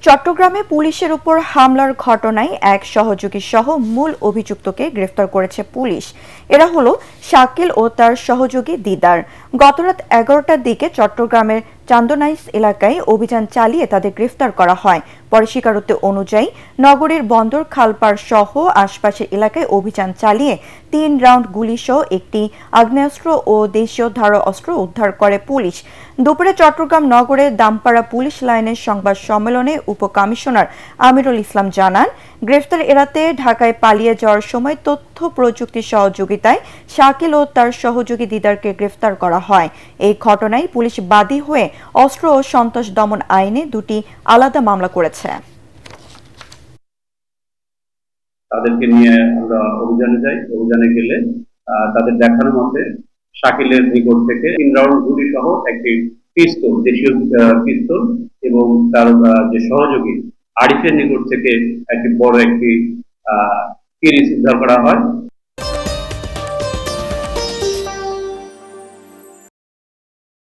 চট্টগ্রামে পুলিশের উপর হামলার ঘটনায় এক সহযোগী সহ মূল অভিযুক্তকে গ্রেফতার করেছে পুলিশ। এরা হলো শাকিল ও তার সহযোগী দিদার। গতরাত 11টার দিকে চট্টগ্রামের চান্দনাইশ এলাকায় অভিযান চালিয়ে তাদের গ্রেফতার করা হয়। পরে স্বীকারোক্তি অনুযায়ী নগরীর বন্দর খালপাড় সহ আশপাশের এলাকায় অভিযান চালিয়ে 3 রাউন্ড গুলিসহ একটি আগ্নেয়াস্ত্র ও দেশীয় ধারালো অস্ত্র উদ্ধার করে পুলিশ। দুপুরে চট্টগ্রাম নগরের দামপাড়া পুলিশ লাইনের সংবাদ সম্মেলনে উপকমিশনার আমিরুল ইসলাম জানান, গ্রেফতার এড়াতে ঢাকায় পালিয়ে যাওয়ার সময় তথ্য প্রযুক্তি সহযোগিতায় শাকিল ও তার সহযোগী দিদারকে গ্রেফতার করা হয়। এই ঘটনায় পুলিশ বাদী হয়ে অস্ত্র ও সন্ত্রাস দমন আইনে 2টি আলাদা মামলা করেছে। তাদেরকে নিয়ে আমরা অভিযানে যাই। অভিযানে গেলে তাদের দেখানো মতে শাকিলের নিকট থেকে 3 রাউন্ড গুলি সহ একটি পিস্তল, দেশীয় পিস্তল, এবং তার যে সহযোগী আরিফের নিকট থেকে একটি বড় একটি কিরিচ উদ্ধার করা হয়।